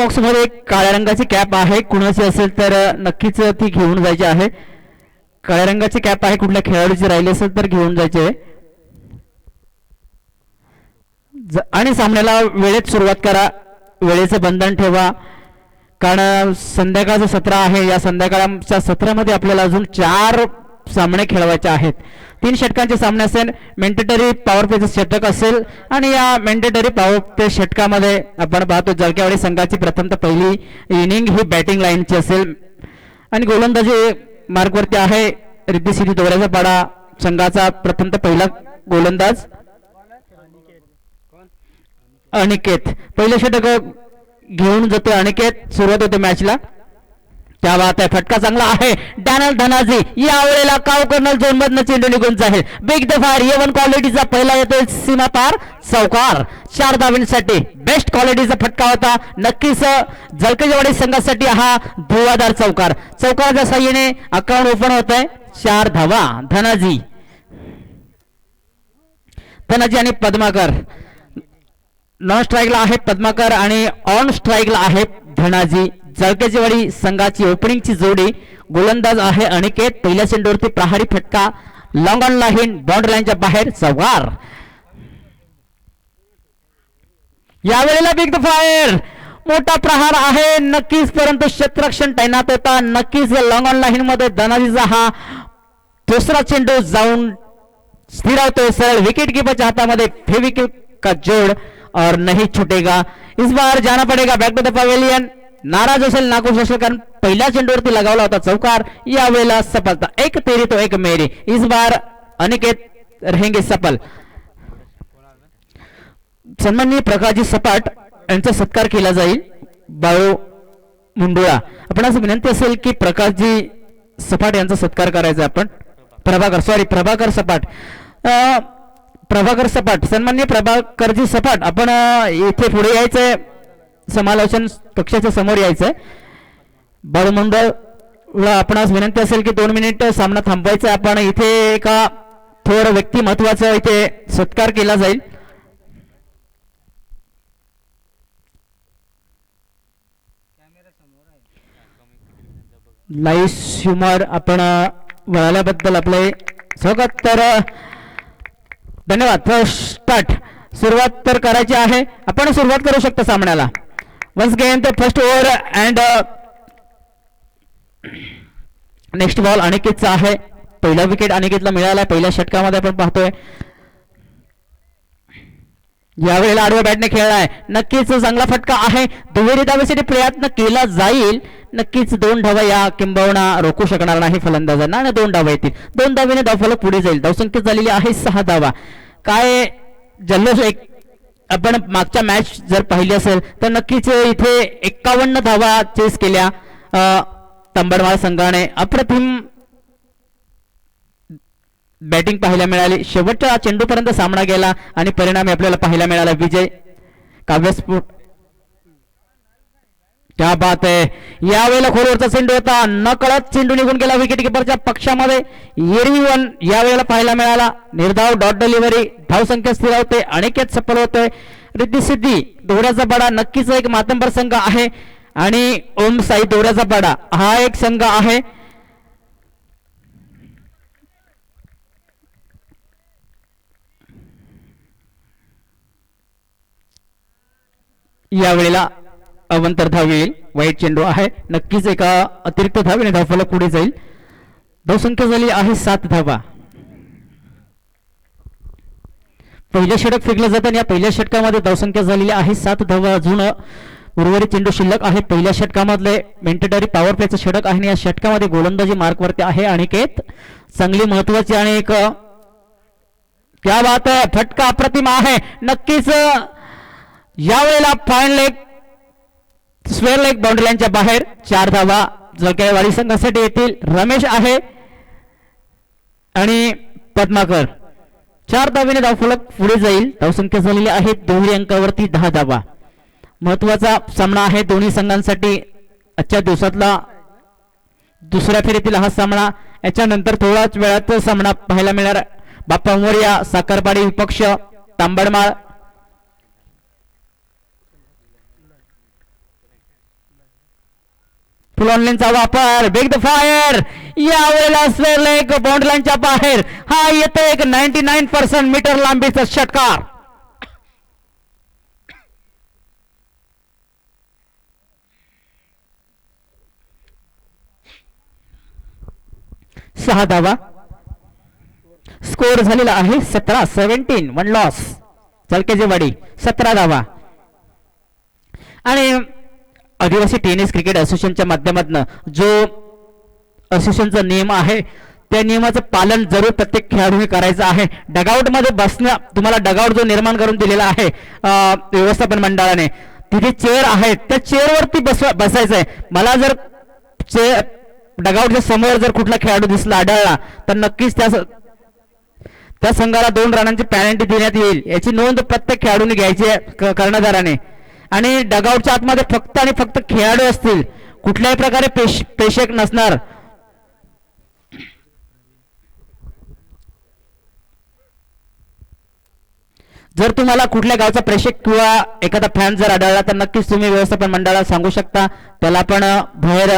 Box मध्ये काळ्या रंगाची कॅप आहे, कुणाची असेल तर नक्कीच ती घेऊन जायची आहे. काळ्या रंगाची कॅप आहे, कुठल्या खेळाडूची राहिली असेल तर घेऊन जायची आहे. आणि सामन्याला वेळेत सुरुवात करा, वेळेचं बंधन ठेवा, कारण संध्याकाळचं सत्र आहे. या संध्याकाळच्या सत्रामध्ये आपल्याला अजून 4 सामने खेळवायचे आहेत. 3 षटकांचे सामने असेल, मेंडेटरी पॉवर प्लेचं षटक असेल आणि या मेंडेटरी पॉवर प्ले षटकामध्ये आपण पाहतो जळक्यावाडी संघाची प्रथमतः पहिली इनिंग ही बॅटिंग लाईनची असेल आणि गोलंदाजी मार्कवरती आहे. रिद्धी सिद्धी दोऱ्याचा पाडा संघाचा प्रथमतः पहिला गोलंदाज अनिकेत पहिलं षटक घेऊन जातो. अनिकेत सुरुवात होते मॅचला. त्या बात आहे, फटका चांगला आहे. डॅनल धनाजी यावेळेला काव कर्नल झोन मधनं चेंडू निघून जाईल. बिग द फायर A1 क्वालिटीचा पहिला येतोय सीमा पार चौकार. 4 धावांसाठी बेस्ट क्वालिटीचा फटका होता. नक्कीच जळकेवाडी संघासाठी हा धुवाधार चौकार. चौकाराच्या साह्याने अकाउंट ओपन होत आहे. 4 धावा धनाजी आणि पद्माकर. नॉन स्ट्राईकला आहे पद्माकर आणि ऑन स्ट्राईकला आहे धनाजी. जळकेवाडी संघाची ओपनिंगची जोडी. गोलंदाज आहे अनिकेत. पहिल्या चेंडूवरती प्रहारी फटका, लॉंग ऑन लाईन, बाउंड्री लाईनच्या बाहेर चौकार. यावेळेला बिग द फायर मोठा प्रहार आहे नक्कीच, परंतु क्षेत्ररक्षण तैनात होता. नक्कीच लॉंग ऑन लाईन मध्ये धनाजीचा हा दुसरा चेंडू जाऊन स्थिरावतोय सरळ विकेट कीपरच्या हातामध्ये. फेविक्विक का जोड और नहीं छूटेगा. इस बार जाना पड़ेगा बैक टू द पवेलियन. नाराज असेल, नाखुश असेल, कारण पहिल्या चेंडूवरती लगावला होता चौकार. यावेळेला सफलता. 1 तेरी तो 1 मेरी. इस बार अनिकेत रहेंगे सफल. सन्माननीय प्रकाशजी सपाट यांचा सत्कार केला जाईल. बाळू मुंडुळा आपणास विनंती असेल की प्रकाशजी सपाट यांचा सत्कार करायचा. आपण प्रभाकर सपाट सन्माननीय प्रभाकरजी सपाट आपण इथे पुढे यायचंय. समालोचन कक्षाच्या समोर यायचंय. बाळू मंडळ आपणास विनंती असेल की 2 मिनिट सामना थांबवायचा. आपण इथे एका थोर व्यक्तिमत्वाचा इथे सत्कार केला जाईल. लाईव्ह ह्युमर आपण वळाल्याबद्दल आपले स्वागत. तर धन्यवाद. स्टार्ट. सुरुवात तर करायची आहे. आपण सुरुवात करू शकता सामन्याला. Once game the first over and next ball अनिकेतचा आहे. पहिला विकेट अनिकेतला मिळाला पहिल्या षटकामध्ये आपण पाहतोय. यावेळेला आडव्या बॅटने खेळलाय. नक्कीच चांगला फटका आहे. दुहेरी धावेसाठी प्रयत्न केला जाईल. नक्कीच 2 धावा या किंबहुना रोखू शकणार नाही फलंदाजांना आणि 2 धावा येतील. 2 धावेने धावफलक पुढे जाईल. धावसंख्या झालेली आहे 6 धावा. काय जल्लोष एक आपण मागच्या मॅच जर पाहिली असेल तर नक्कीच इथे 51 धावा चेस केल्या तांबडमाळ संघाने. अप्रतिम बॅटिंग पाहायला मिळाली. शेवटच्या चेंडूपर्यंत सामना गेला आणि परिणामी आपल्याला पाहायला मिळाला विजय. काव्यस्फोट. क्या बात आहे. यावेळेला खोलवरचा चेंडू होता. नकळत चेंडू निघून गेला विकेट किपरच्या पक्षामध्ये. एरवी 1 यावेळेला पाहायला मिळाला. निर्धाव डॉट डिलिव्हरी. धावसंख्या स्थिरावते. अनिकेत सफल होतोय. रिद्धी सिद्धी दोऱ्याचा पाडा नक्कीच एक मातंबर संघ आहे आणि ओम साई दोऱ्याचा पाडा हा एक संघ आहे. यावेळेला अवंतर धाव येईल. वाईट चेंडू आहे. नक्कीच एका अतिरिक्त धावेने धावफलक पुढे जाईल. धावसंख्या झाली आहे 7 धावा. पहिलं षटक फेकलं जातं आणि या पहिल्या षटकामध्ये धावसंख्या झालेली आहे 7 धावा. अजून उर्वरित चेंडू शिल्लक आहे. पहिल्या षटकामधले मेंटेटरी पॉवर प्लेचं षटक आहे आणि या षटकामध्ये गोलंदाजी मार्कवरती आहे अनिकेत. चांगली महत्वाची आणि एक क्या बात आहे. फटका अप्रतिम आहे. नक्कीच यावेळेला fine leg square leg boundary लाईनच्या बाहेर. 4 धावा जळकेवाडी संघासाठी येतील. रमेश आहे आणि पद्माकर. 4 धावेने धावफलक पुढे जाईल. धावसंख्या झालेली आहे दुहेरी अंकावरती 10 धावा. महत्वाचा सामना आहे दोन्ही संघांसाठी. आजच्या दिवसातला दुसऱ्या फेरीतील हा सामना. याच्यानंतर थोड्याच वेळात सामना पाहायला मिळणार. बाप्पा मोरया साखरपाडी विपक्ष तांबडमाळ. फुलॉनचा वापर, बिग द फायर, यावेळेला स्क्वेअर लेग बाउंड्री लाईनच्या बाहेर. हा येतो एक 99% मीटर लांबीचा षटकार. सहा धावा स्कोर झालेला आहे. 17-17 1 लॉस. चलकेजेवाडी 17 धावा. आणि आदिवासी टेनिस क्रिकेट असोसिएशनच्या माध्यमातून जो असोसिएशनचा नियम आहे त्या नियमाचं पालन जरूर प्रत्येक खेळाडूने करायचं आहे. डगआउट मध्ये बसणं, तुम्हाला डगआउट जो निर्माण करून दिलेला आहे व्यवस्थापन मंडळाने, तिथे चेअर आहेत, त्या चेअरवरती बसायचं आहे. मला जर डगआउटच्या समोर जर कुठला खेळाडू दिसला, आढळला, तर नक्कीच त्या संघाला 2 रनांची पॅनल्टी देण्यात येईल. याची नोंद प्रत्येक खेळाडूने घ्यायची आहे कर्णधाराने. आणि डगआउटच्या आतमध्ये फक्त आणि फक्त खेळाडू असतील, कुठल्याही प्रकारे प्रेक्षक नसणार. जर तुम्हाला कुठल्या गावचा प्रेक्षक किंवा एखादा फॅन जर आढळला तर नक्कीच तुम्ही व्यवस्थापन मंडळाला सांगू शकता, त्याला पण बाहेर.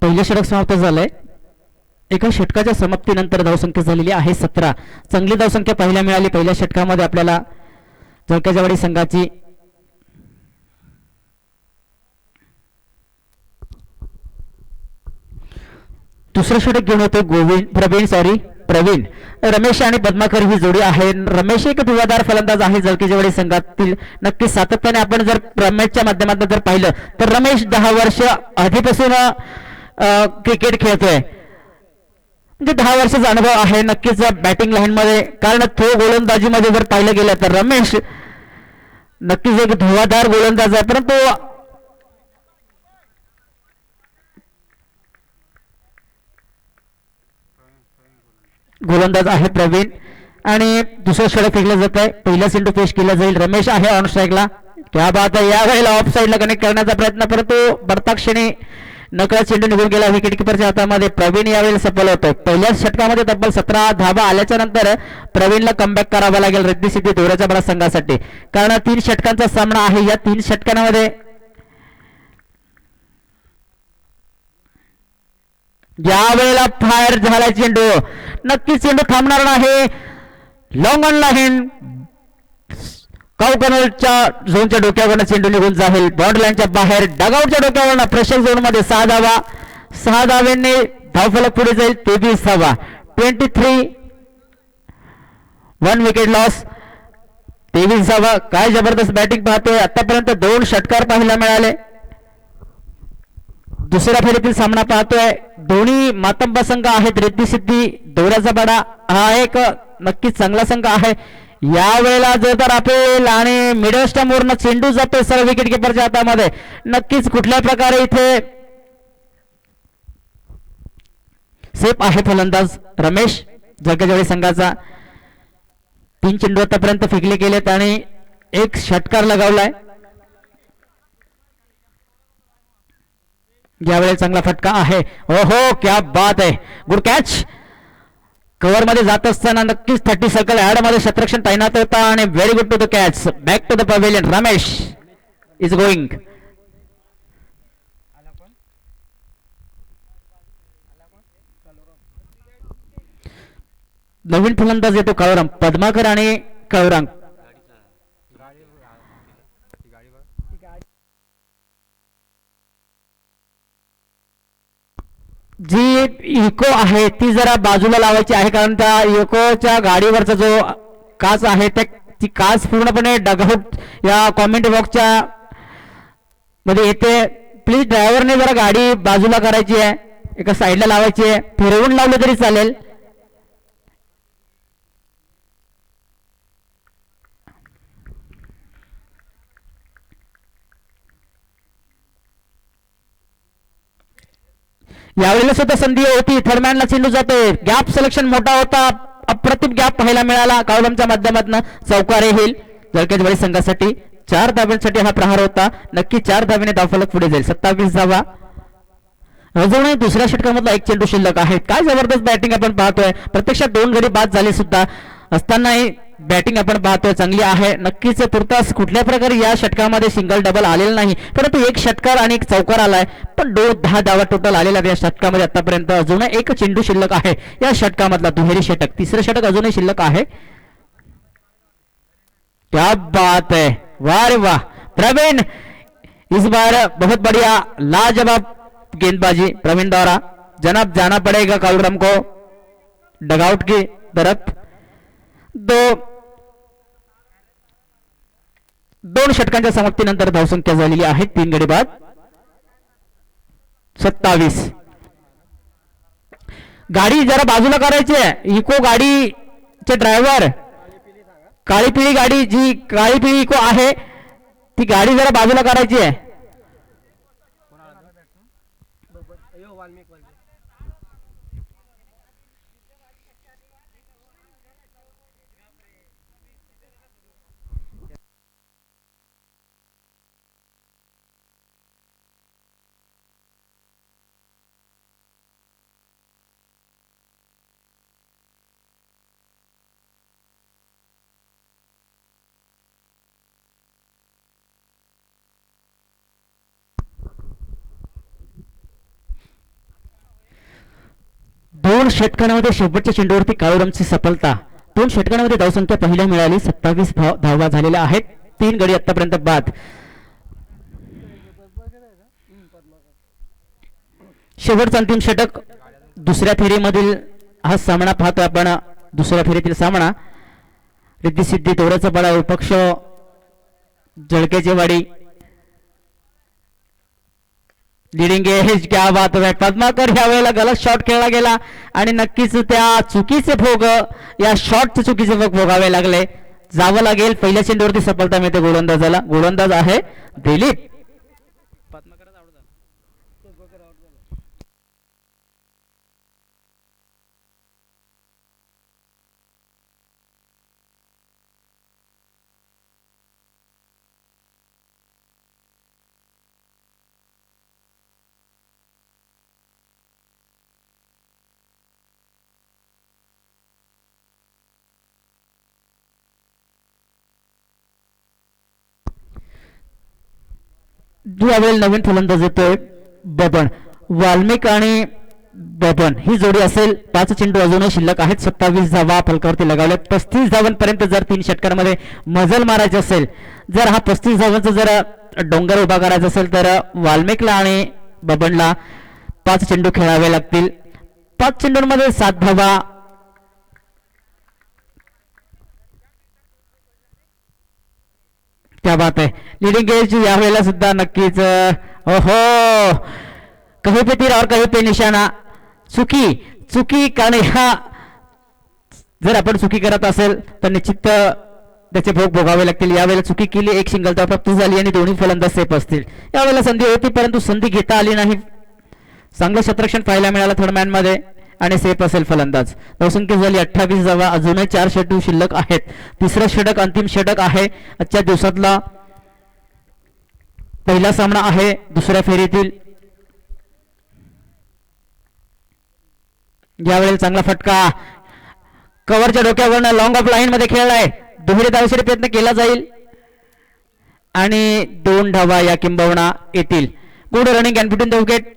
पहिले षटक समाप्त झालंय. एका षटकाच्या समाप्तीनंतर धावसंख्या झालेली आहे 17. चांगली धावसंख्या पहिल्या मिळाली पहिल्या षटकामध्ये आपल्याला जळकेजवाडी संघाची. दुसरं षटक घेऊन होतो प्रवीण. रमेश आणि पद्माकर ही जोडी आहे. रमेश एक धुवाधार फलंदाज आहे जळकेजवाडी संघातील. नक्की सातत्याने आपण जर रमेशच्या माध्यमातून जर पाहिलं तर रमेश 10 वर्ष आधीपासून क्रिकेट खेळतोय, म्हणजे 10 वर्षाचा अनुभव आहे नक्कीच बॅटिंग लाईन मध्ये. कारण तो गोलंदाजीमध्ये जर पाहिलं गेलं तर रमेश नक्कीच एक धुवाधार गोलंदाज आहे. परंतु गोलंदाज आहे प्रवीण. आणि दुसरं षटक फेकलं जात आहे. पहिला चेंडू पेश केला जाईल. रमेश आहे ऑन स्ट्राईकला. क्या बात आहे. यावेळेला ऑफ साईडला कनेक्ट करण्याचा प्रयत्न, परंतु बडताक्षणी नकळत चेंडू निघून गेला विकेट किपरच्या हातामध्ये. प्रवीण यावेळी सफल होतोय. पहिल्याच षटकामध्ये तब्बल 17 धावा आल्याच्या नंतर प्रवीणला कमबॅक करावा लागेल रिद्धी-सिद्धी दोऱ्याच्या बडा संघासाठी. कारण 3 षटकांचा सामना आहे. या 3 षटकांमध्ये यावेळेला फायर झाला चेंडू. नक्कीच चेंडू थांबणार नाही. लॉंग ऑन लाईन काउकनलच्या झोनच्या डोक्यावरनं चेंडू निघून जाईल बाउंड्री लाईनच्या बाहेर. डगआउटच्या डोक्यावरनं प्रेशर झोन मध्ये 6 धावा. 6 धाव्यांनी धावफलक पुढे जाईल. 23 धावा. 23 1 विकेट लॉस. 23 धावा. काय जबरदस्त बॅटिंग पाहतोय. आतापर्यंत 2 षटकार पाहायला मिळाले. दुसऱ्या फेरीतील सामना पाहतोय. दोन्ही मातंबा संघ आहेत. रिद्धी-सिद्धी दोऱ्याचा बडा हा एक नक्कीच चांगला संघ आहे. यावेळेला जोरदार अपेल आणि मिडल स्टंपवरनं चेंडू जातोय सर्व विकेट किपरच्या हातामध्ये. नक्कीच कुठल्या प्रकारे इथे सेफ आहे फलंदाज रमेश जळकेजवाडी संघाचा. 3 चेंडू आतापर्यंत फेकले गेलेत आणि 1 षटकार लगावलाय. यावेळी चांगला फटका आहे. हो क्या बात आहे. Good catch. कव्हर मध्ये जात असताना नक्कीच 30 सर्कल ऍड मध्ये शतरक्षण तैनात होता आणि very good to the catch. Back to the pavilion. Ramesh is going. नवीन फलंदाज येतो काळोराम. पद्माकर आणि काळोराम. जी इको आहे ती जरा बाजूला लावायची आहे, कारण त्या इकोच्या गाडीवरचा जो काच आहे ती काच पूर्णपणे डगआउट या कॉमेंट बॉक्सच्या मध्ये येते. प्लीज ड्रायव्हरने जरा गाडी बाजूला करायची आहे, एका साईडला लावायची आहे. फिरवून लावलं तरी चालेल. यावेळेला सुद्धा संधी होती. थर्डमॅनला चेंडू जातोय. गॅप सिलेक्शन मोठा होता. अप्रतिम गॅप पाहायला मिळाला काळोलमच्या माध्यमातून. चौकार येईल जळकेजवाडी संघासाठी. 4 धाब्यांसाठी हा प्रहार होता. नक्की 4 धाब्याने धावफलक पुढे जाईल. 27 धावा. अजूनही दुसऱ्या षटकामधला 1 चेंडू शिल्लक आहे. काय जबरदस्त बॅटिंग आपण पाहतोय. प्रत्यक्षात 2 गडी बाद झाले सुद्धा. असतानाही बॅटिंग आपण पाहतोय चांगली आहे. नक्कीच तुर्तास कुठल्या प्रकारे या षटकामध्ये सिंगल डबल आलेला नाही, परंतु एक षटकार आणि एक चौकार आलाय. पण 10 धावा टोटल आलेल्या या षटकामध्ये आतापर्यंत. अजून एक चेंडू शिल्लक आहे या षटकामधला दुहेरी षटक. तिसरं षटक अजूनही शिल्लक आहे. क्या बात है, वाह रे वाह प्रवीण, इस बार बहुत बढ़िया लाजवाब गेंदबाजी प्रवीण द्वारा. जनाब जाना पड़ेगा कालूराम को डगआउट की तरफ. दोन षटकांच्या समाप्तीनंतर धावसंख्या झालेली आहे 3 गडी बाद 27. गाडी जरा बाजूला करायची आहे. इको गाडीचे ड्रायव्हर, काळी पिळी गाडी, जी काळी पिळी इको आहे ती गाडी जरा बाजूला करायची आहे. दोन षटकांमध्ये शेवटच्या चेंडूवरती काळूरामची सफलता. 2 षटकांमध्ये धावसंख्या पहिल्या मिळाली. 27 धावा झालेल्या आहेत. 3 गडी आतापर्यंत बाद. शेवटचा अंतिम षटक दुसऱ्या फेरीमधील हा सामना पाहतो आपण. दुसऱ्या फेरीतील सामना रिद्धी सिद्धी दौऱ्याचा बळा विपक्ष जळकेची वाडी. लिडिंग एज, क्या बात है. पद्माकर ह्या वेळेला गलत शॉट खेळला गेला आणि नक्कीच त्या चुकीचे भोग, या शॉटचे चुकीचे भोग भोगावे लागले. जावं लागेल. पहिल्या चेंडूवरती सफलता मिळते गोलंदाजाला. गोलंदाज आहे दिलीप. यावेळी नवीन फलंदाज येतोय बबन. वाल्मिक आणि बबन ही जोडी असेल. 5 चेंडू अजूनही शिल्लक आहेत. 27 धावा फलकावरती लगावल्यात. 35 धावांपर्यंत जर 3 षटकांमध्ये मजल मारायची असेल, जर हा 35 धावांचा जर डोंगर उभा करायचा असेल तर वाल्मिकला आणि बबनला 5 चेंडू खेळावे लागतील. 5 चेंडूंमध्ये 7 धावा. क्या बात है. लीडिंग एज यावेळेला सुद्धा नक्कीच ओहो, कहीं पे तीर और कहीं पे निशाणा. चुकी कारण ह्या जर आपण चुकी करत असेल तर निश्चित त्याचे भोग भोगावे लागतील. यावेळेला चुकी केली, एक सिंगल धाव प्राप्त झाली आणि दोन्ही फलंदाज सेफ असतील. यावेळेला संधी होती परंतु संधी घेता आली नाही. चांगलं क्षेत्ररक्षण पाहायला मिळालं थर्डमॅन मध्ये आणि सेफ असेल फलंदाज. धावसंख्या झाली 28 धावा. अजूनही 4 षटक शिल्लक आहेत. तिसरं षटक अंतिम षटक आहे. आजच्या दिवसातला पहिला सामना आहे दुसऱ्या फेरीतील. यावेळेला चांगला फटका कव्हरच्या डोक्यावरनं लॉंग ऑफ लाईन मध्ये खेळलाय. दुहेरी धावेसाठी प्रयत्न केला जाईल आणि 2 धावा या किंबहुना येतील. Good running and between the wicket.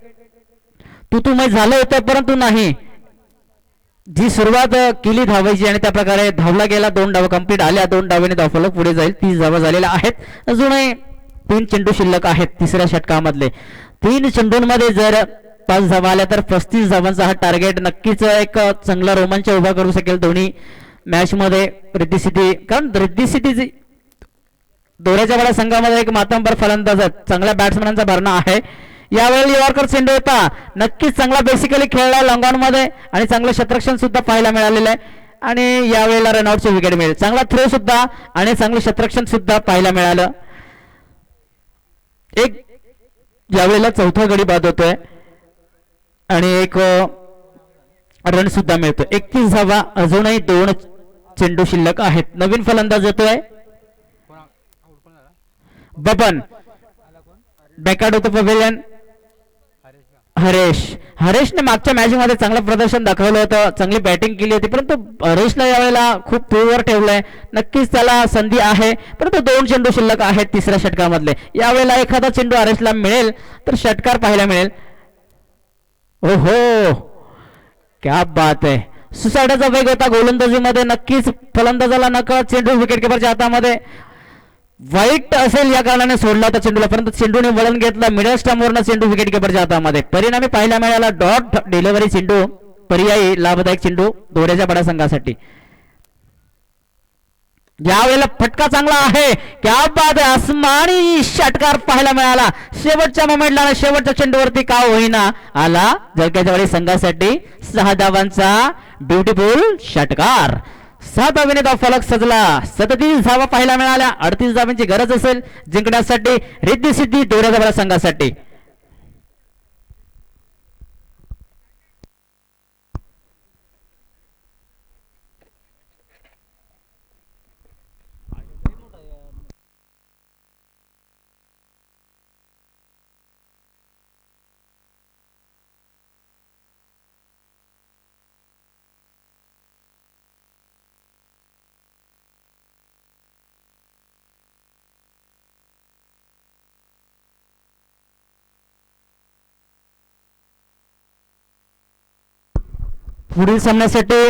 तुतुमय झालं होतं परंतु नाही. जी सुरुवात केली धावायची आणि त्या प्रकारे धावला गेला. 2 धावा कंप्लीट आल्या. 2 धावांनी धावफलक पुढे जाईल. 30 धावा झालेल्या आहेत. अजूनही 3 चेंडू शिल्लक आहेत तिसऱ्या षटकामधले. 3 चेंडूंमध्ये जर 5 धावा आल्या तर 35 धावांचा हा टार्गेट नक्कीच एक चांगला रोमांच उभा करू शकेल दोन्ही मॅच मध्ये. रिद्धी सिद्धी, कारण रिद्धी सिद्धी दोऱ्याच्या बळा संघामध्ये एक मातंबर फलंदाज चांगल्या बॅट्समॅनांचा भरणा आहे. यावेळी यॉर्कर चेंडू होता. नक्कीच चांगला बेसिकली खेळला लॉंगऑन मध्ये आणि चांगलं क्षेत्ररक्षण सुद्धा पाहायला मिळालेलं आहे आणि यावेळेला रनआउटची विकेट मिळेल. चांगला थ्रो सुद्धा आणि चांगलं क्षेत्ररक्षण सुद्धा पाहायला मिळालं. एक यावेळेला चौथा गडी बाद होतोय आणि एक रन सुद्धा मिळतो. 31 धावा. अजूनही 2 चेंडू शिल्लक आहेत. नवीन फलंदाज येतोय बबन. बॅकआउट होतं पवेलियन. हरेश. हरेशने मागच्या मॅच मध्ये चांगलं प्रदर्शन दाखवलं होतं, चांगली बॅटिंग केली होती, परंतु हरेशला यावेळेला खूप दूरवर ठेवलंय. नक्कीच त्याला संधी आहे, परंतु दोन चेंडू शिल्लक आहेत तिसऱ्या षटकामधले. यावेळेला एखादा चेंडू हरेशला मिळेल तर षटकार पाहायला मिळेल. ओहो, क्या बात आहे. सुसाटाचा वेग होता गोलंदाजीमध्ये. नक्कीच फलंदाजाला नकळत चेंडू विकेट किपरच्या हातामध्ये वाईट असेल या कारणाने सोडला होता चेंडूला, परंतु चेंडूने वळण घेतला. मिडल स्टंपवरनं चेंडू विकेट किपरच्या हातामध्ये. परिणामी पाहायला मिळाला डॉट डिलिव्हरी चेंडू, पर्यायी लाभदायक चेंडू दोऱ्याच्या बडा संघासाठी. यावेळेला फटका चांगला आहे. क्या बात आहे, आसमानी षटकार पाहायला मिळाला शेवटच्या मोमेंटला. शेवटच्या चेंडूवरती का होईना आला जळक्याच्या संघासाठी 6 धावांचा ब्युटिफुल षटकार. 7 धावेने धाव फलक सजला. 37 धावा पाहायला मिळाल्या. 38 धावांची गरज असेल जिंकण्यासाठी. रिद्धी सिद्धी दोऱ्याच्या संघासाठी. पुढील सामन्यासाठी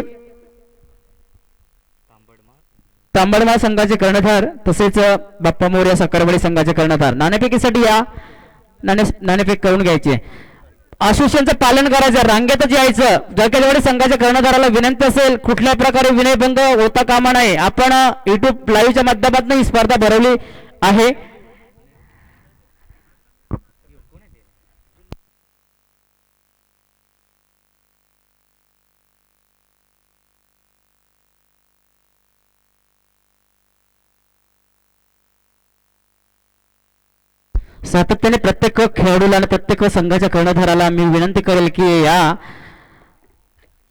तांबडमाळ संघाचे कर्णधार तसेच बाप्पा मोर्या साखरवाडी संघाचे कर्णधार नाणेफेकीसाठी या. नाणेफेक करून घ्यायचे. आशिषांचं पालन करायचं, रांगेतच यायचं. जळकेवाडी संघाच्या कर्णधाराला विनंती असेल कुठल्या प्रकारे विनयभंग होता कामा नये. आपण युट्यूब लाईव्हच्या माध्यमातून ही स्पर्धा भरवली आहे. सातत्याने प्रत्येक खेळाडूला आणि प्रत्येक संघाच्या कर्णधाराला मी विनंती करेल की या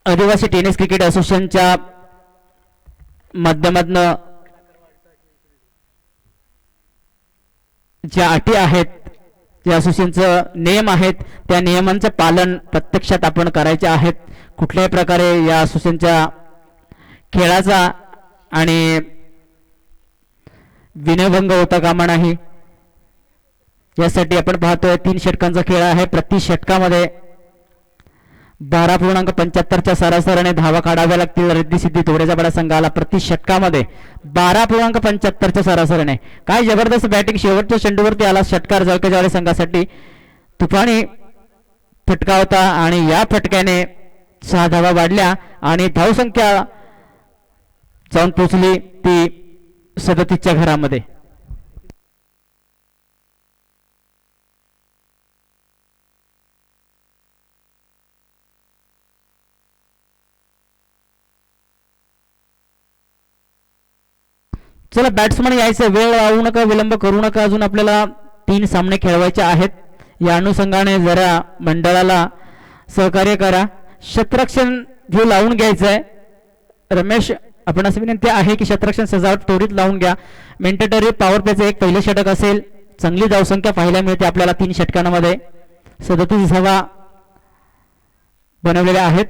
आदिवासी टेनिस क्रिकेट असोसिएशनच्या माध्यमातून ज्या अटी आहेत, ज्या असोसिएशनचं नियम आहेत, त्या नियमांचं पालन प्रत्यक्षात आपण करायचे आहेत. कुठल्याही प्रकारे या असोसिएशनच्या खेळाचा आणि विनयभंग होता कामा नाही. यासाठी आपण पाहतोय 3 षटकांचा खेळ आहे. प्रति षटकामध्ये 12.75च्या सरासरीने धावा काढाव्या लागतील रिद्धी सिद्धी दोऱ्याच्या बडा संघाला. प्रति षटकामध्ये 12.75च्या सरासरीने. काय जबरदस्त बॅटिंग शेवटच्या चेंडूवरती आला षटकार जळकेवाडी संघासाठी. तुफानी फटका होता आणि या फटक्याने 6 धावा वाढल्या आणि धावसंख्या जाऊन पोचली ती 37च्या घरामध्ये. चला बॅट्समन यायचं, वेळ लावू नका, विलंब करू नका. अजून आपल्याला 3 सामने खेळवायचे आहेत. या अनुषंगाने जरा मंडळाला सहकार्य करा. क्षेत्ररक्षण हे लावून घ्यायचं आहे. रमेश, आपण असं विनंती आहे की क्षेत्ररक्षण सजावट त्वरित लावून घ्या. मेंटेटरी पॉवर प्लेचं एक पहिलं षटक असेल. चांगली धावसंख्या पाहायला मिळते आपल्याला 3 षटकांमध्ये. 37 धावा बनवलेल्या आहेत.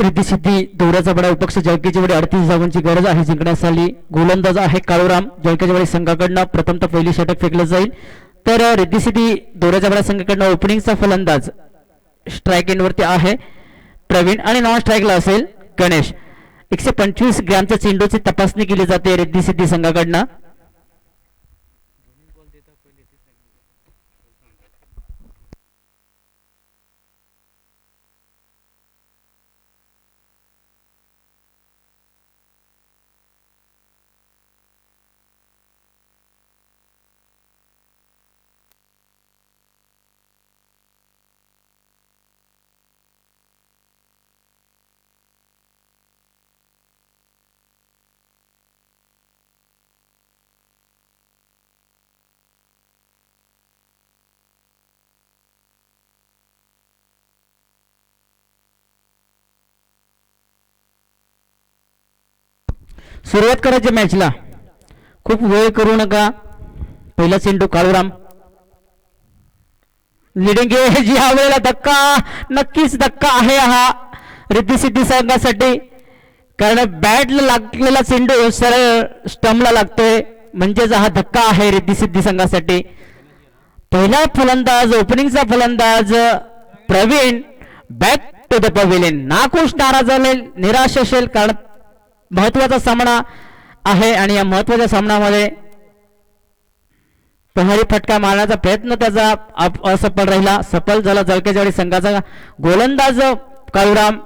रिद्धी सिद्धी दौऱ्याचा बडा विपक्ष जळकेच्या वेळी 38 धावांची गरज आहे जिंकण्यासाठी. गोलंदाज आहे काळूराम. जळकेच्या वेळी संघाकडनं प्रथमतः पहिली षटक फेकलं जाईल. तर रिद्धी सिद्धी दौऱ्याच्या बडा संघाकडनं ओपनिंगचा फलंदाज स्ट्राईक एंडवरती आहे प्रवीण आणि नॉन स्ट्राईकला असेल गणेश. 125 ग्रॅमच्या चेंडूची तपासणी केली जाते रिद्धी सिद्धी संघाकडनं. सुरुवात करायची मॅचला. खूप वेळ करू नका. पहिला चेंडू काळूराम लिडिंग एज. या वेळेला धक्का, नक्कीच धक्का आहे हा रिद्धी सिद्धी संघासाठी, कारण बॅटला लागलेला चेंडू सरळ स्टंपला लागतोय, म्हणजेच हा धक्का आहे रिद्धी सिद्धी संघासाठी. पहिला फलंदाज ओपनिंगचा फलंदाज Praveen back to the pavilion. नाखुश नाराज झाले, निराश असेल, कारण महत्वाचा सामना आहे आणि या महत्वाच्या सामन्यामध्ये प्रहारी फटका मारण्याचा प्रयत्न त्याचा असफल राहिला. सफल झाला जळकेच्या वेळी संघाचा गोलंदाज काळूराम.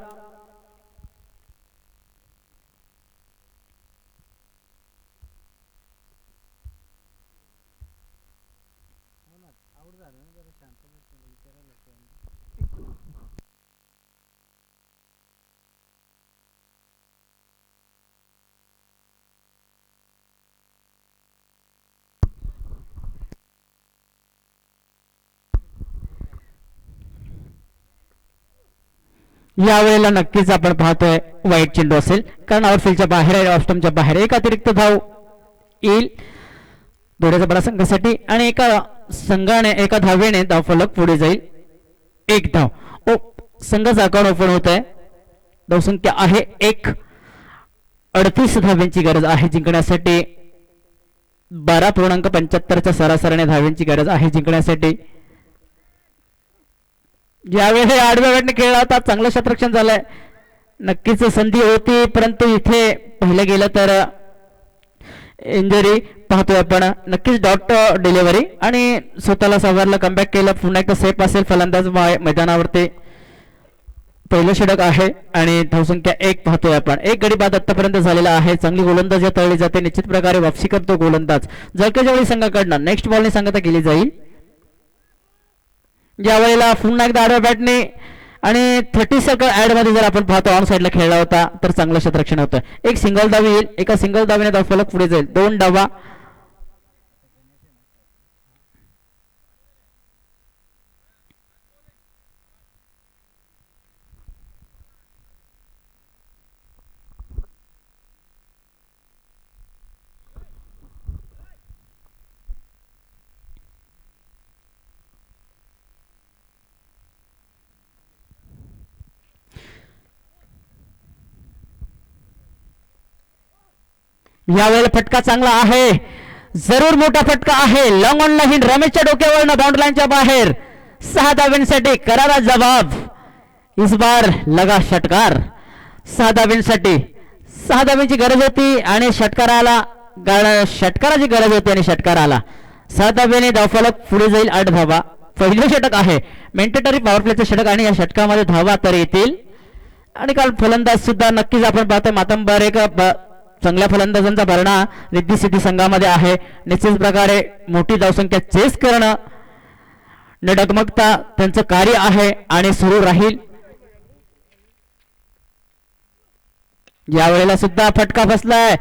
यावेळेला नक्कीच आपण पाहतोय वाईट चेंडू असेल, कारण आउटफील्डच्या बाहेर आहे, ऑफस्टंपच्या बाहेर. एक अतिरिक्त धाव येईल दोऱ्याच्या बडा संघासाठी आणि एका संघाने एका धावेने धावफलक पुढे जाईल. एक धाव. संघाचा अकाउंट ओपन होत आहे. धावसंख्या आहे 1. 38 धाव्यांची गरज आहे जिंकण्यासाठी. 12.75च्या सरासरीने धाव्यांची गरज आहे जिंकण्यासाठी. ज्यावेळी आडव्या बॅटने खेळला होता, चांगलं क्षेत्ररक्षण झालंय. नक्कीच संधी होती, परंतु इथे पहिलं गेलं तर इंजरी पाहतोय आपण. नक्कीच डॉट डिलिव्हरी आणि स्वतःला सावरलं, कमबॅक केलं. पुन्हा एकदा सेफ असेल फलंदाज मैदानावरती. पहिलं षटक आहे आणि धावसंख्या 1 पाहतोय आपण. एक गडी बाद आतापर्यंत झालेला आहे. चांगली गोलंदाजी तळली जाते. निश्चित प्रकारे वापसी करतो गोलंदाज जळकेच्या वेळी संघाकडनं. नेक्स्ट बॉलने सांगता केली जाईल. यावेळेला पुन्हा एकदा आडव्या बॅटने आणि 30 सेकंड ऍड मध्ये जर आपण पाहतो ऑन साईडला खेळला होता तर चांगलं क्षेत्ररक्षण होतं. एक सिंगल धाव येईल. एका सिंगल धावेने धावफलक पुढे जाईल. 2 धावा. यावेळेला फटका चांगला आहे, जरूर मोठा फटका आहे. लॉंग ऑन लाईन रमेशच्या डोक्यावरनं बाउंड्री लाईनच्या बाहेर. 6 धाव्यांसाठी करारा जवाब. इस बार लगा षटकार. 6 धाव्यांसाठी 6 धाव्यांची गरज होती आणि षटकाराला षटकाराची गरज होती आणि षटकार आला. 6 धाव्याने धावफलक पुढे जाईल. 8 धावा. पहिलं षटक आहे मेंटेटरी पॉवर प्लेचं षटक आणि या षटकामध्ये धावा तर येतील. आणि काल फलंदाज सुद्धा नक्कीच आपण पाहतोय मातंबर एक चांगल्या फलंदाजांचा भरणा रिद्धी सिद्धी संघामध्ये आहे. निश्चित प्रकारे मोठी धावसंख्या चेस करणं न डगमगता त्यांचं कार्य आहे आणि सुरू राहील. यावेळेला सुद्धा फटका बसलाय.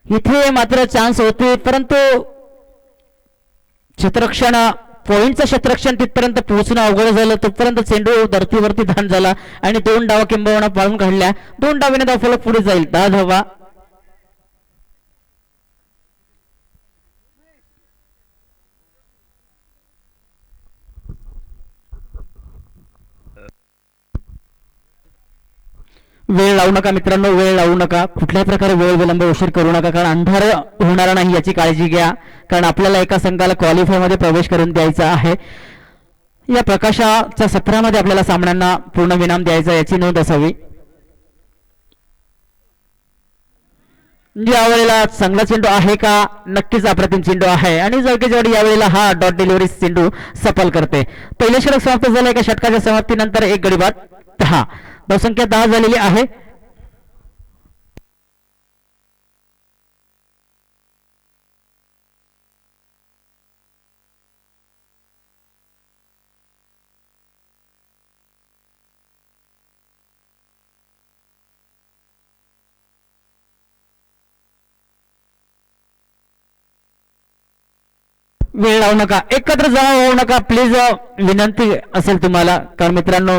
इथे मात्र चान्स होते, परंतु क्षेत्ररक्षण पॉइंटचं क्षेत्ररक्षण तिथपर्यंत पोहोचणं अवघड झालं. तोपर्यंत चेंडू धरतीवरती धान झाला आणि 2 डावा किंबहुना पाळून काढल्या. 2 डावीने धावफलक पुढे जाईल. 10 धावा. वेळ लावू नका मित्रांनो, वेळ लावू नका, कुठल्याही प्रकारे वेळ विलंब उशीर करू नका, कारण अंधार होणार नाही याची काळजी घ्या, कारण आपल्याला एका संघाला क्वालिफाय मध्ये प्रवेश करून द्यायचा आहे. या प्रकाशाच्या सत्रामध्ये आपल्याला सामन्यांना पूर्ण विराम द्यायचा याची नोंद असावी. यावेळेला चांगला चेंडू आहे का? नक्कीच अप्रतिम चेंडू आहे आणि जवळकेजवळ यावेळेला हा डॉट डिलिव्हरी चेंडू सफल करते. पहिले षटक समाप्त झाले. एका षटकाच्या समाप्तीनंतर एक गडी बाद 10, धावसंख्या 10 झालेली आहे. वेळ लावू नका, एकत्र जमा होऊ नका प्लीज, विनंती असेल तुम्हाला, कारण मित्रांनो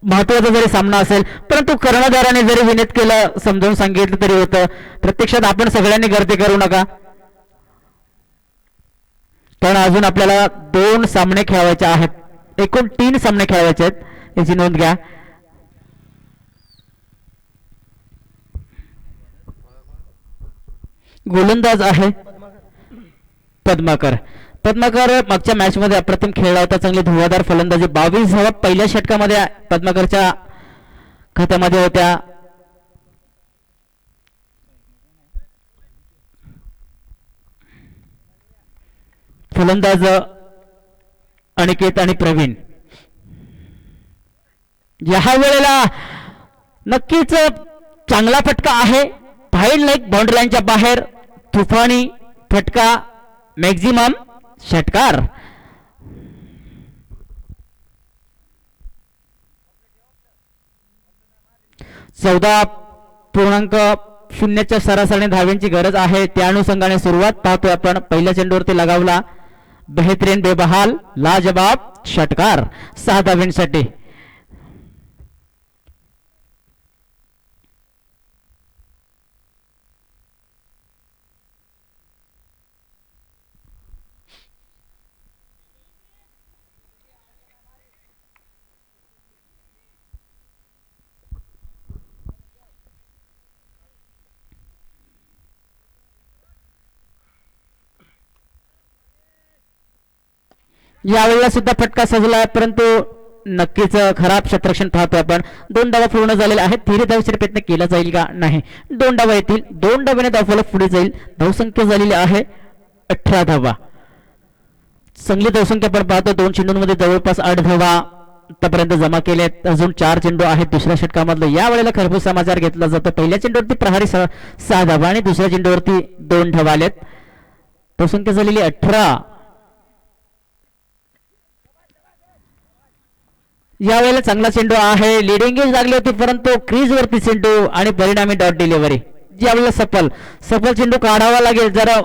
महत्वाचा जरी सामना असेल परंतु कर्णधाराने जरी विनंती केलं समजावून सांगितलं तरी होतं. प्रत्यक्षात आपण सगळ्यांनी गर्दी करू नका, कारण अजून आपल्याला 2 सामने खेळवायचे आहेत. एकूण 3 सामने खेळवायचे आहेत याची नोंद घ्या. गोलंदाज आहे पद्माकर. मागच्या मॅच मध्ये अप्रतिम खेळला होता, चांगली धुवाधार फलंदाजी. 22 धावा पहिल्या षटकामध्ये पद्माकरच्या खात्यामध्ये होत्या. फलंदाज अनिकेत आणि प्रवीण. या वेळेला नक्कीच चांगला फटका आहे, बाहेर लेग बाउंड्री लाईनच्या बाहेर, तुफानी फटका, मॅक्झिमम षटकार. .14 सरासरी धाव्यांची गरज आहे. त्या अनुषंगाने सुरुवात पाहतोय आपण. पहिल्या चेंडूवरती लगावला, बेहतरीन, बेबहाल, लाजबाब षटकार 6 धाव्यांसाठी. यावेळेला सुद्धा फटका सजला, परंतु नक्कीच खराब क्षेत्ररक्षण पाहतोय आपण. 2 डावा पूर्ण झालेले आहेत. धीरे धावेचा प्रयत्न केला जाईल का? नाही. 2 डावा येतील, 2 डावाने धावफलक पुढे जाईल. धावसंख्या झालेली आहे 18 धावा. चांगली धावसंख्या आपण पाहतो. 2 चेंडूंमध्ये जवळपास 8 धावा आतापर्यंत जमा केल्यात. अजून 4 चेंडू आहेत दुसऱ्या षटकामधलं. यावेळेला खरपूस समाचार घेतला जातो. पहिल्या चेंडूवरती प्रहारी 6 धावा आणि दुसऱ्या चेंडूवरती 2 धावा आल्यात. धावसंख्या झालेली 18. यावेळेला चांगला चेंडू आहे, लिडिंग लागली होती परंतु क्रीज वरती चेंडू आणि परिणामी डॉट डिलिव्हरी. यावेळेला सफल चेंडू काढावा लागेल. जरा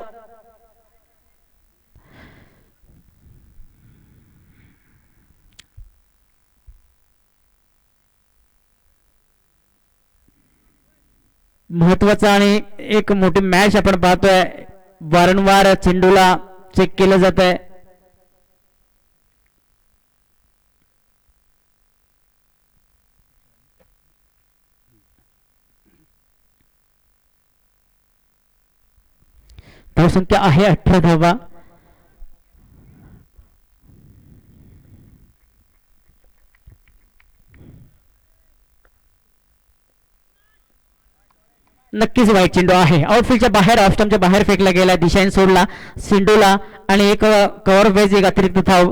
महत्वाचा आणि एक मोठी मॅच आपण पाहतोय. वारंवार चेंडूला चेक केलं जात आहे. धावसंख्या आहे 18 धावा. नक्कीच वाईट चेंडू आहे. आउटफील्डच्या बाहेर, ऑफस्टंपच्या बाहेर फेकला गेला. दिशाने सोडला चेंडूला आणि एक कव्हर बेज, एक अतिरिक्त धाव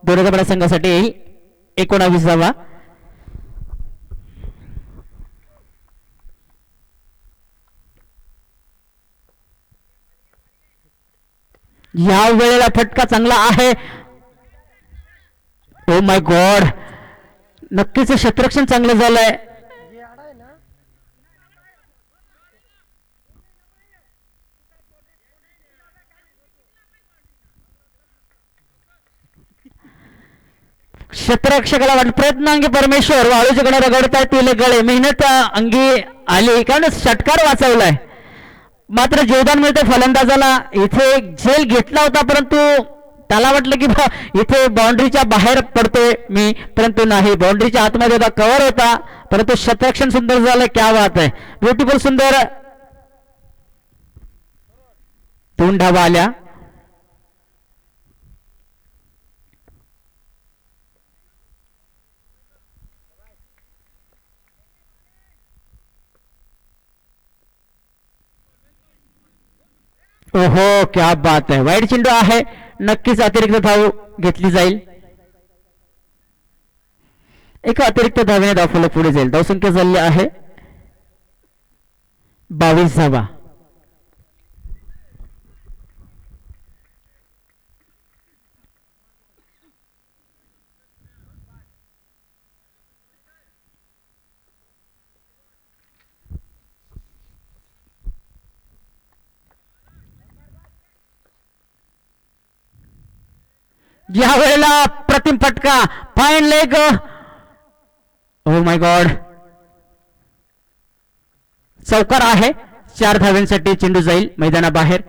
दोरगाबडा संघासाठी 19 धावा. या वेळेला फटका चांगला आहे. ओ माय गॉड, नक्कीच क्षेत्ररक्षण चांगलं झालंय. क्षेत्ररक्षकाला वाट प्रयत्नांगी परमेश्वर वाळूचे गणे रगडतायत गळे. मेहनत अंगी आली कारण षटकार वाचवलाय. मात्र जोरदार मिळते फलंदाजाला. इथे झेल घेतला होता परंतु त्याला वाटलं की इथे बाउंड्रीच्या बाहेर पडतोय मी, परंतु नाही, बाउंड्रीच्या आतमध्ये होता, कव्हर होता, परंतु शतरक्षण सुंदर झालं. क्या बात आहे, ब्युटिफुल, सुंदर. 2 धावा आल्या. ओहो, क्या बात आहे, वाईट चेंडू आहे. नक्कीच अतिरिक्त धाव घेतली जाईल. एका अतिरिक्त धावेने धावफलक पुढे जाईल. धावसंख्या झाली आहे 22 धावा. या वेळेला प्रतिम फटका, fine leg. Oh my God, चौकार आहे. 4 धाव्यांसाठी चेंडू जाईल मैदानाबाहेर.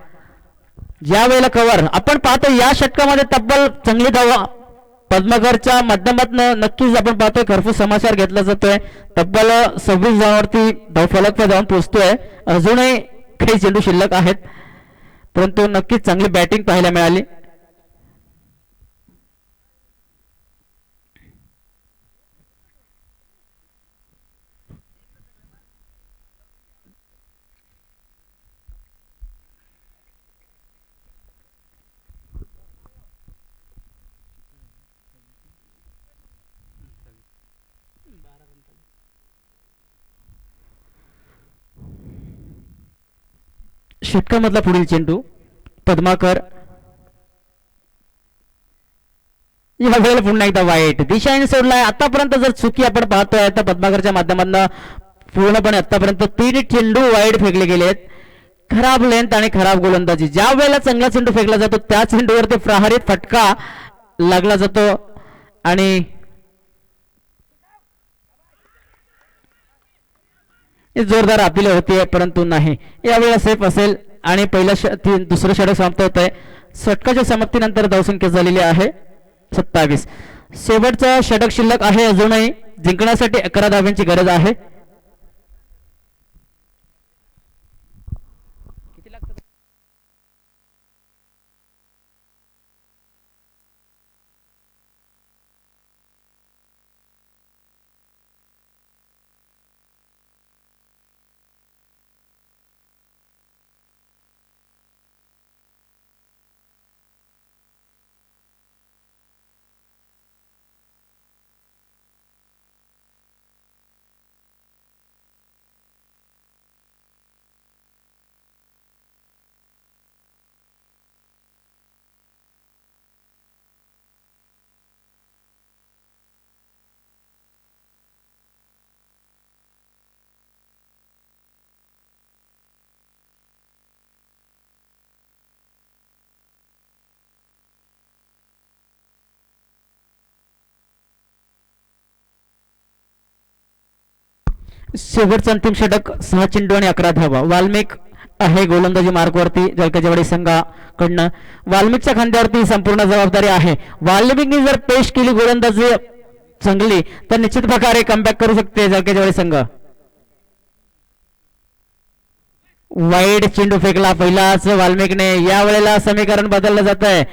ज्या वेळेला कव्हर आपण पाहतो या षटकामध्ये तब्बल चांगली धावा पद्मगरच्या माध्यमातून नक्कीच आपण पाहतोय. खरपूस समाचार घेतला जातोय. तब्बल 26 धावांवरती धावफलक जाऊन पोहोचतोय. अजूनही काही चेंडू शिल्लक आहेत, परंतु नक्कीच चांगली बॅटिंग पाहायला मिळाली. षटकामधला पुढील चेंडू पद्माकर. या वेळेला पुन्हा एकदा वाईट दिशाने सोडलाय. आतापर्यंत जर चुकी आपण पाहतोय तर पद्माकरच्या माध्यमातून पूर्णपणे आतापर्यंत 3 चेंडू वाईट फेकले गेलेत. खराब लेंथ आणि खराब गोलंदाजी. ज्या वेळेला चांगला चेंडू फेकला जातो त्या चेंडूवरती प्रहारित फटका लागला जातो आणि जोरदार अपील होती, परंतु नाही. यावेळेला सेफ असेल आणि पहिलं दुसरं षटक समाप्त होत आहे. षटकाच्या समाप्तीनंतर धावसंख्या झालेली आहे 27. शेवटचा षटक शिल्लक आहे. अजूनही जिंकण्यासाठी 11 धाव्यांची गरज आहे. शेवटचं अंतिम षटक 6 चेंडू आणि 11 धावा. वाल्मिक आहे गोलंदाजी मार्गवरती जळकाजेवाडी संघाकडनं. वाल्मिकच्या खांद्यावरती संपूर्ण जबाबदारी आहे. वाल्मिकनी जर पेश केली गोलंदाजी चांगली तर निश्चित प्रकारे कमबॅक करू शकते जळकाजेवाडी संघ. वाईड चेंडू फेकला पहिलाच वाल्मिकने. यावेळेला समीकरण बदललं जात आहे.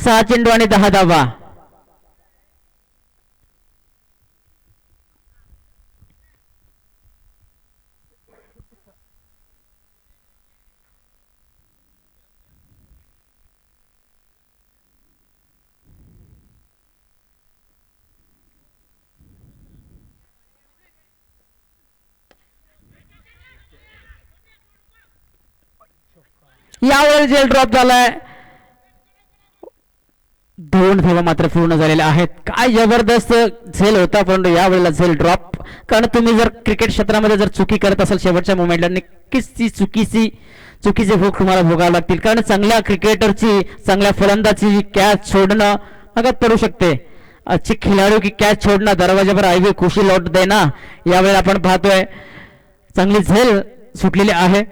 6 चेंडू आणि 10 धावा. यावेळी जेल ड्रॉप झालाय. 2 धावा मात्र पूर्ण झालेल्या आहेत. काय जबरदस्त झेल होता, परंतु यावेळेला झेल ड्रॉप. कारण तुम्ही जर क्रिकेट क्षेत्रामध्ये जर चुकी करत असाल शेवटच्या मोमेंटला नक्कीच ती चुकीचे भोग तुम्हाला भोगावे लागतील. कारण चांगल्या क्रिकेटरची चांगल्या फलंदाजी कॅच छोड़ना मगत पडू शकते. अच्छे खिलाड़ियों की कॅच छोड़ना दरवाजे पर आई हुई खुशी लौट देना. यावेळेला आपण पाहतोय चांगली झेल सुटलेली आहे.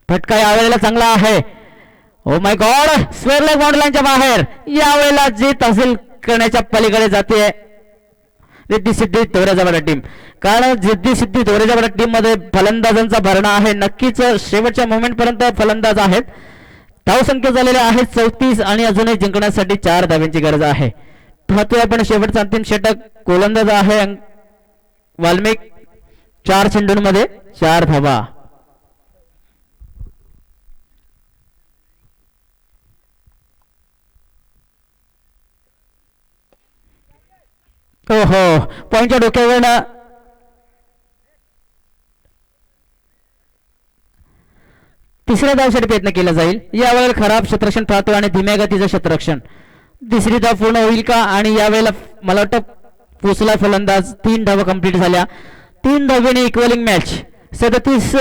फटका यावेळेला चांगला आहे. Oh my God, square leg boundary लाईनच्या बाहेर. यावेळेला जीत असेल करण्याच्या पलीकडे जाते रिद्धी सिद्धी ढोरेजावाडा टीम. कारण रिद्धी सिद्धी ढोरेजावाडा टीम मध्ये फलंदाजांचा भरणा आहे. नक्कीच शेवटच्या मोमेंट पर्यंत फलंदाज आहेत. धावसंख्या झालेल्या आहेत 34 आणि अजूनही जिंकण्यासाठी 4 धाव्यांची गरज आहे. पाहतोय आपण शेवटचा अंतिम षटक. गोलंदाज आहे वाल्मिक. 4 चेंडूंमध्ये 4 धावा. हो पॉईंटच्या डोक्यावर तिसऱ्या धावसाठी प्रयत्न केला जाईल. यावेळेला खराब क्षेत्ररक्षण पाहतो आणि धीम्या गतीचं क्षेत्ररक्षण. तिसरी धाव पूर्ण होईल का? आणि यावेळेला मला वाटतं पोचला फलंदाज. 3 धावा कंप्लीट झाल्या. 3 धावेने इक्वलिंग मॅच. 37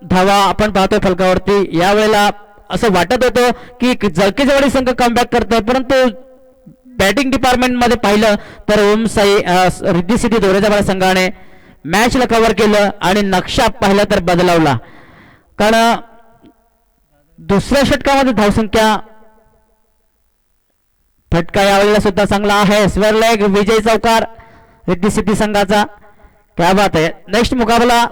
धावा आपण पाहतोय फलकावरती. यावेळेला असं वाटत होतं की जळकेजवाडी संघ कमबॅक करतोय, परंतु बॅटिंग डिपार्टमेंट मध्ये पाहिलं तर ओम साई रिद्धी सिद्धी ढोरेजावाडा संघाने मॅचला कव्हर केलं आणि नक्षा पाहिला तर बदलावला. कारण दुसऱ्या षटकामध्ये धावसंख्या फटका यावेळेला सुद्धा चांगला आहे. स्क्वेअर लेग विजय चौकार रिद्धी सिद्धी संघाचा. क्या बात आहे. नेक्स्ट मुकाबला